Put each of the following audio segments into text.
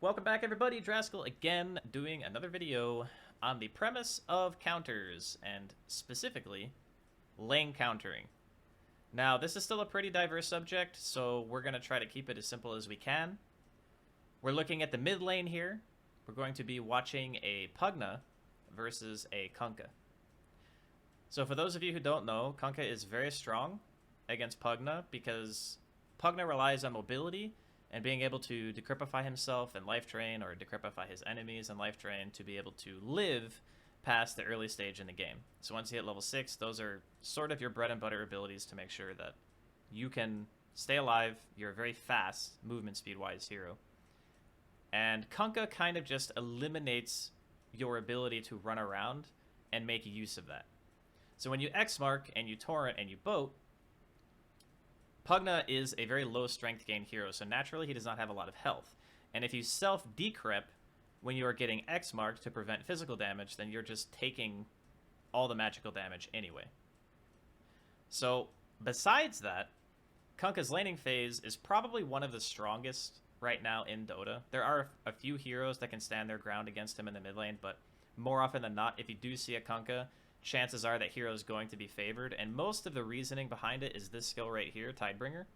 Welcome back, everybody. Draskyl again, doing another video on the premise of counters, and specifically, lane countering. Now, this is still a pretty diverse subject, so we're going to try to keep it as simple as we can. We're looking at the mid lane here. We're going to be watching a Pugna versus a Kunkka. So for those of you who don't know, Kunkka is very strong against Pugna because Pugna relies on mobility and being able to decrypify himself and life drain, or decrypify his enemies and life drain, to be able to live past the early stage in the game. So once you hit level 6, those are sort of your bread and butter abilities to make sure that you can stay alive. You're a very fast, movement speed-wise hero. And Kunkka kind of just eliminates your ability to run around and make use of that. So when you X-Mark and you Torrent and you Boat, Pugna is a very low strength gain hero, so naturally he does not have a lot of health. And if you self-decryp when you are getting X-marked to prevent physical damage, then you're just taking all the magical damage anyway. So besides that, Kunkka's laning phase is probably one of the strongest right now in Dota. There are a few heroes that can stand their ground against him in the mid lane, but more often than not, if you do see a Kunkka, chances are that hero is going to be favored, and most of the reasoning behind it is this skill right here, Tidebringer.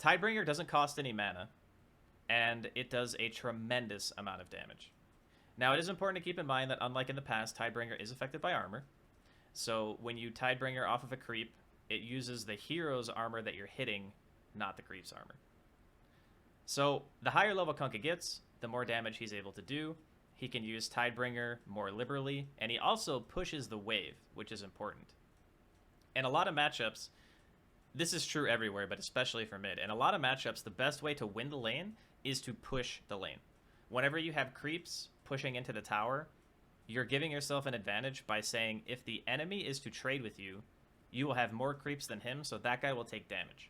Tidebringer doesn't cost any mana, and it does a tremendous amount of damage. Now, it is important to keep in mind that unlike in the past, Tidebringer is affected by armor. So when you Tidebringer off of a creep, it uses the hero's armor that you're hitting, not the creep's armor. So the higher level Kunkka gets, the more damage he's able to do. He can use Tidebringer more liberally, and he also pushes the wave, which is important. In a lot of matchups, this is true everywhere, but especially for mid. In a lot of matchups, the best way to win the lane is to push the lane. Whenever you have creeps pushing into the tower, you're giving yourself an advantage by saying, if the enemy is to trade with you, you will have more creeps than him, so that guy will take damage.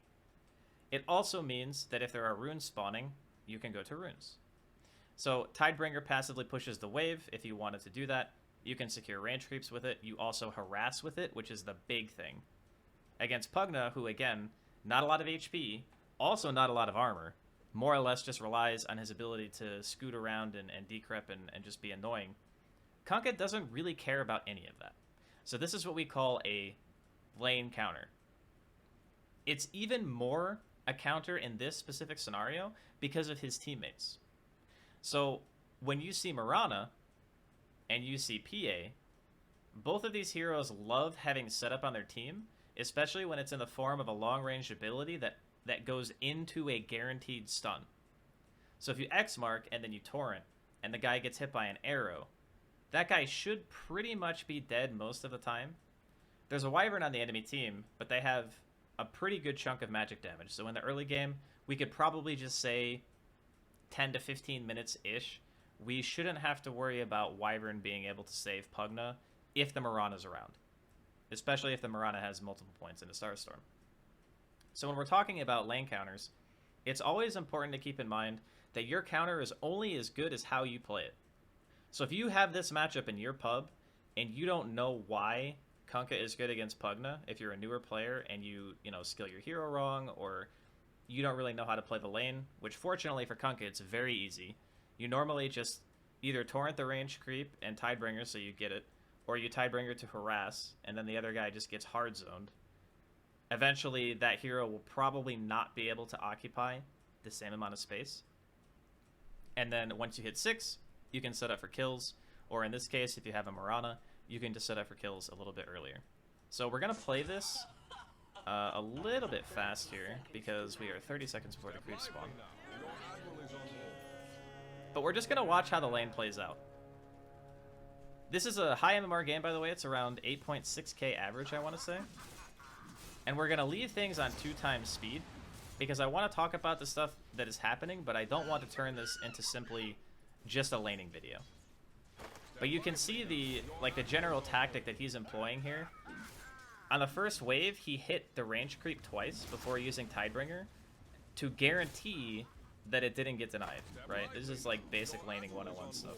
It also means that if there are runes spawning, you can go to runes. So Tidebringer passively pushes the wave. If you wanted to do that, you can secure range creeps with it. You also harass with it, which is the big thing. Against Pugna, who again, not a lot of HP, also not a lot of armor, more or less just relies on his ability to scoot around and decrep and just be annoying. Kunkka doesn't really care about any of that. So this is what we call a lane counter. It's even more a counter in this specific scenario because of his teammates. So when you see Mirana and you see PA, both of these heroes love having setup on their team, especially when it's in the form of a long-range ability that goes into a guaranteed stun. So if you X-mark and then you Torrent, and the guy gets hit by an arrow, that guy should pretty much be dead most of the time. There's a Wyvern on the enemy team, but they have a pretty good chunk of magic damage. So in the early game, we could probably just say 10 to 15 minutes-ish, we shouldn't have to worry about Wyvern being able to save Pugna if the Mirana's around. Especially if the Mirana has multiple points in a Starstorm. So when we're talking about lane counters, it's always important to keep in mind that your counter is only as good as how you play it. So if you have this matchup in your pub, and you don't know why Kunkka is good against Pugna, if you're a newer player and you skill your hero wrong, or you don't really know how to play the lane, which fortunately for Kunkka, it's very easy. You normally just either Torrent the range creep and Tidebringer so you get it, or you Tidebringer to harass, and then the other guy just gets hard zoned. Eventually, that hero will probably not be able to occupy the same amount of space. And then once you hit 6, you can set up for kills, or in this case, if you have a Mirana, you can just set up for kills a little bit earlier. So we're going to play this a little bit fast here, because we are 30 seconds before the creep spawn. But we're just going to watch how the lane plays out. This is a high MMR game, by the way. It's around 8.6k average, I want to say. And we're going to leave things on 2x speed, because I want to talk about the stuff that is happening, but I don't want to turn this into simply just a laning video. But you can see the general tactic that he's employing here. On the first wave, he hit the range creep twice before using Tidebringer to guarantee that it didn't get denied, right? This is like basic laning 101 stuff.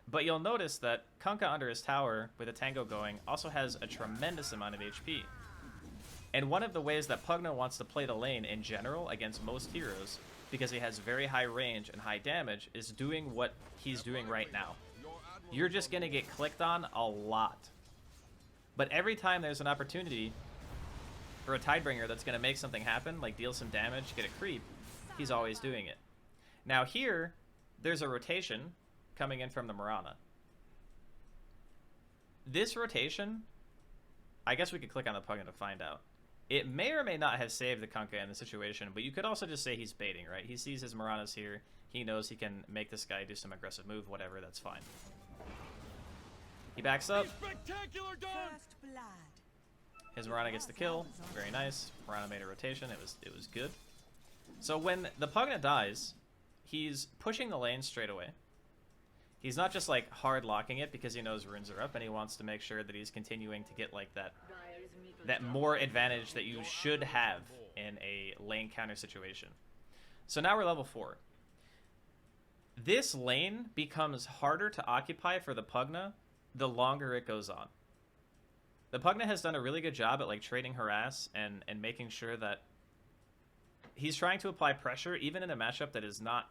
But you'll notice that Kunkka under his tower, with a tango going, also has a tremendous amount of HP. And one of the ways that Pugna wants to play the lane in general against most heroes because he has very high range and high damage, is doing what he's doing right now. You're just going to get clicked on a lot. But every time there's an opportunity for a Tidebringer that's going to make something happen, like deal some damage, get a creep, he's always doing it. Now here, there's a rotation coming in from the Mirana. This rotation, I guess we could click on the Pugna to find out. It may or may not have saved the Kunkka in the situation, but you could also just say he's baiting, right? He sees his Miranas here. He knows he can make this guy do some aggressive move, whatever, that's fine. He backs up. His Mirana gets the kill. Very nice. Mirana made a rotation. It was good. So when the Pugna dies, he's pushing the lane straight away. He's not just like hard locking it because he knows runes are up and he wants to make sure that he's continuing to get like that more advantage that you should have in a lane counter situation. So now we're level 4. This lane becomes harder to occupy for the Pugna the longer it goes on. The Pugna has done a really good job at like trading harass and making sure that he's trying to apply pressure even in a matchup that is not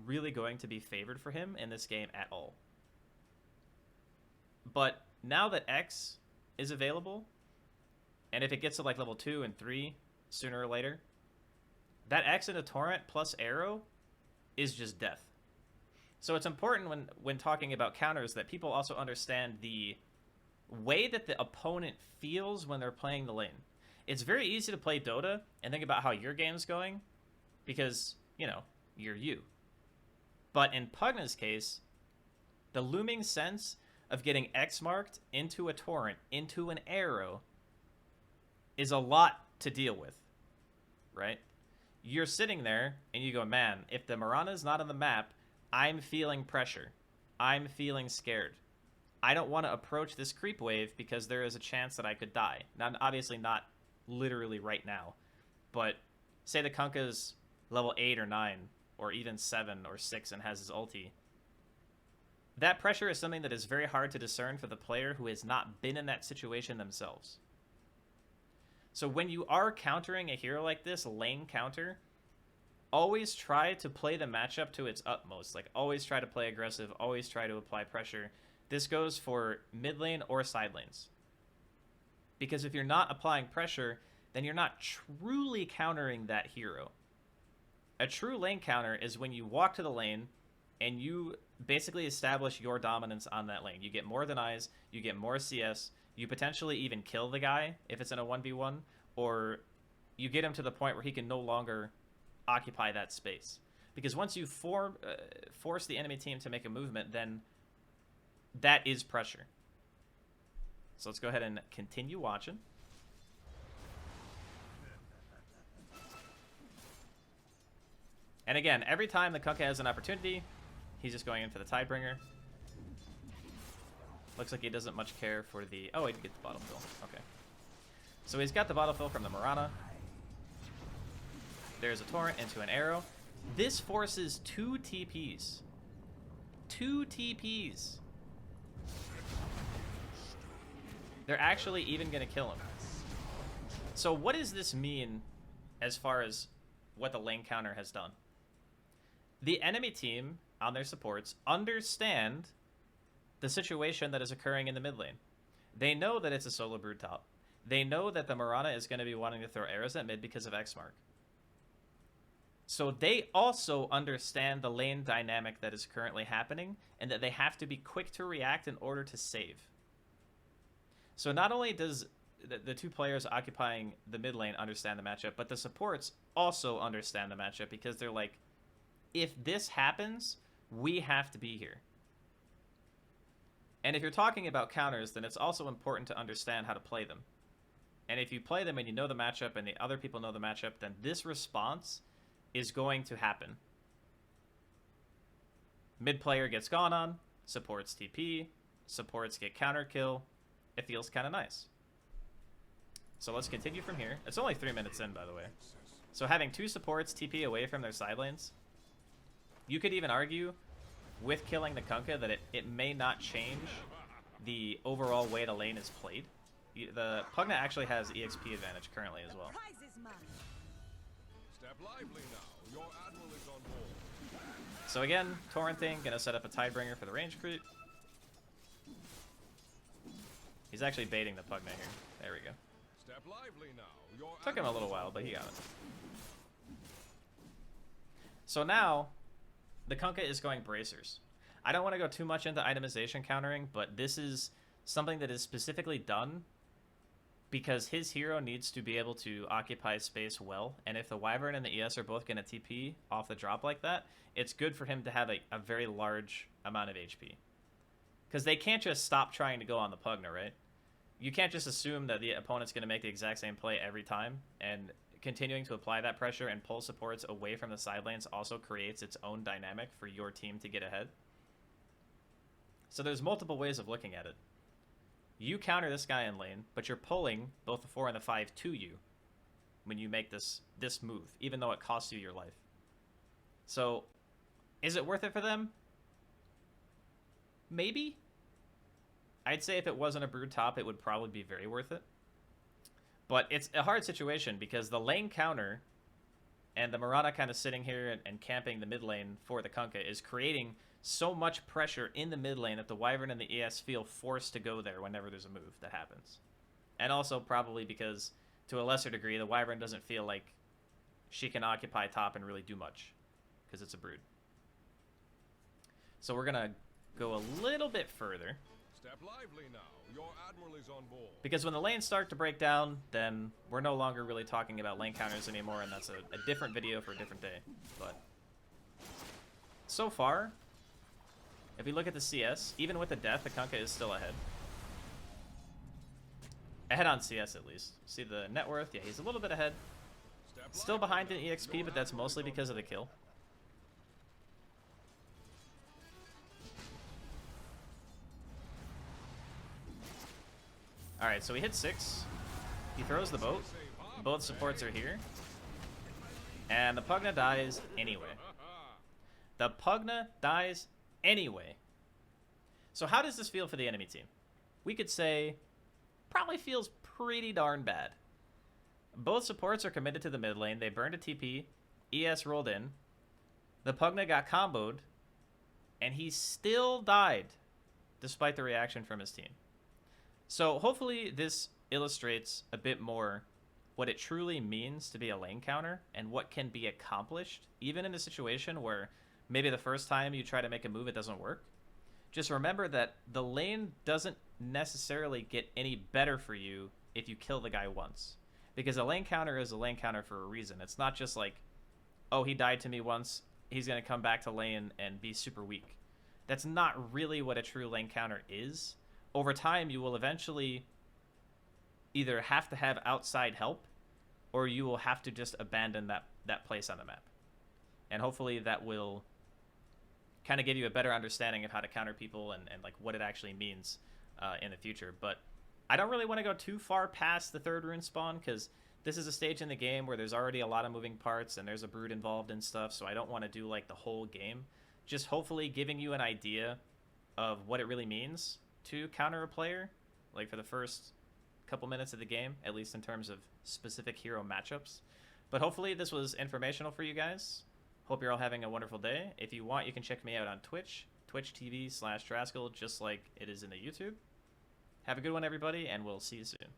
really going to be favored for him in this game at all. But now that X is available, and if it gets to like level 2 and 3 sooner or later, that X in a torrent plus arrow is just death. So it's important when talking about counters that people also understand the way that the opponent feels when they're playing the lane. It's very easy to play Dota and think about how your game's going because, you know, you're you. But in Pugna's case, the looming sense of getting X-marked into a torrent, into an arrow, is a lot to deal with, right? You're sitting there and you go, man, if the Mirana's not on the map, I'm feeling pressure. I'm feeling scared. I don't want to approach this creep wave because there is a chance that I could die. Now, obviously not literally right now, but say the Kunkka's level 8 or 9, or even 7 or 6 and has his ulti. That pressure is something that is very hard to discern for the player who has not been in that situation themselves. So when you are countering a hero like this, lane counter, always try to play the matchup to its utmost. Like, always try to play aggressive, always try to apply pressure. This goes for mid lane or side lanes. Because if you're not applying pressure, then you're not truly countering that hero. A true lane counter is when you walk to the lane and you basically establish your dominance on that lane. You get more denies, you get more CS, you potentially even kill the guy if it's in a 1v1, or you get him to the point where he can no longer occupy that space. Because once you force the enemy team to make a movement, then that is pressure. So let's go ahead and continue watching. And again, every time the Kunkka has an opportunity, he's just going in for the Tidebringer. Looks like he doesn't much care for the... Oh, he did get the bottle fill. Okay. So he's got the bottle fill from the Mirana. There's a torrent into an arrow. This forces 2 TPs. 2 TPs. They're actually even going to kill him. So what does this mean as far as what the lane counter has done? The enemy team on their supports understand the situation that is occurring in the mid lane. They know that it's a solo brood top. They know that the Mirana is going to be wanting to throw arrows at mid because of X-Mark. So they also understand the lane dynamic that is currently happening and that they have to be quick to react in order to save. So not only does the 2 players occupying the mid lane understand the matchup, but the supports also understand the matchup because they're like, if this happens, we have to be here. And if you're talking about counters, then it's also important to understand how to play them. And if you play them and you know the matchup and the other people know the matchup, then this response is going to happen. Mid player gets gone on, supports TP, supports get counter kill. It feels kind of nice. So let's continue from here. It's only 3 minutes in, by the way. So having 2 supports TP away from their side lanes, you could even argue with killing the Kunkka that it may not change the overall way the lane is played. The Pugna actually has EXP advantage currently as well. Step lively now. Your admiral is So again, torrenting, gonna set up a Tidebringer for the range creep. He's actually baiting the Pugna here. There we go. Step lively now. Took him a little while, but he got it. So now, the Kunkka is going bracers. I don't want to go too much into itemization countering, but this is something that is specifically done because his hero needs to be able to occupy space well, and if the Wyvern and the ES are both going to TP off the drop like that, it's good for him to have a very large amount of HP. Because they can't just stop trying to go on the Pugna, right? You can't just assume that the opponent's going to make the exact same play every time, and continuing to apply that pressure and pull supports away from the side lanes also creates its own dynamic for your team to get ahead. So there's multiple ways of looking at it. You counter this guy in lane, but you're pulling both the 4 and the 5 to you when you make this move, even though it costs you your life. So, is it worth it for them? Maybe. I'd say if it wasn't a brood top, it would probably be very worth it. But it's a hard situation because the lane counter and the Mirana kind of sitting here and camping the mid lane for the Kunkka is creating so much pressure in the mid lane that the Wyvern and the ES feel forced to go there whenever there's a move that happens. And also probably because, to a lesser degree, the Wyvern doesn't feel like she can occupy top and really do much because it's a brood. So we're going to go a little bit further. Step lively now. Your admiral is on board. Because when the lanes start to break down, then we're no longer really talking about lane counters anymore, and that's a different video for a different day. But so far, if we look at the CS, even with the death, the Kunkka is still ahead. Ahead on CS, at least. See the net worth? Yeah, he's a little bit ahead. Still behind in EXP, but that's mostly because of the kill. Alright, so we hit 6. He throws the boat. Both supports are here. And the Pugna dies anyway. The Pugna dies anyway. So how does this feel for the enemy team? We could say, probably feels pretty darn bad. Both supports are committed to the mid lane. They burned a TP. ES rolled in. The Pugna got comboed. And he still died, despite the reaction from his team. So hopefully this illustrates a bit more what it truly means to be a lane counter and what can be accomplished, even in a situation where maybe the first time you try to make a move, it doesn't work. Just remember that the lane doesn't necessarily get any better for you if you kill the guy once. Because a lane counter is a lane counter for a reason. It's not just like, oh, he died to me once, he's going to come back to lane and be super weak. That's not really what a true lane counter is. Over time, you will eventually either have to have outside help or you will have to just abandon that place on the map. And hopefully that will kind of give you a better understanding of how to counter people and like what it actually means in the future. But I don't really want to go too far past the 3rd rune spawn because this is a stage in the game where there's already a lot of moving parts and there's a brood involved and stuff, so I don't want to do like the whole game. Just hopefully giving you an idea of what it really means to counter a player, like for the first couple minutes of the game, at least in terms of specific hero matchups. But hopefully this was informational for you guys. Hope you're all having a wonderful day. If you want, you can check me out on Twitch, twitch.tv/Draskyl, just like it is in the YouTube. Have a good one, everybody, and we'll see you soon.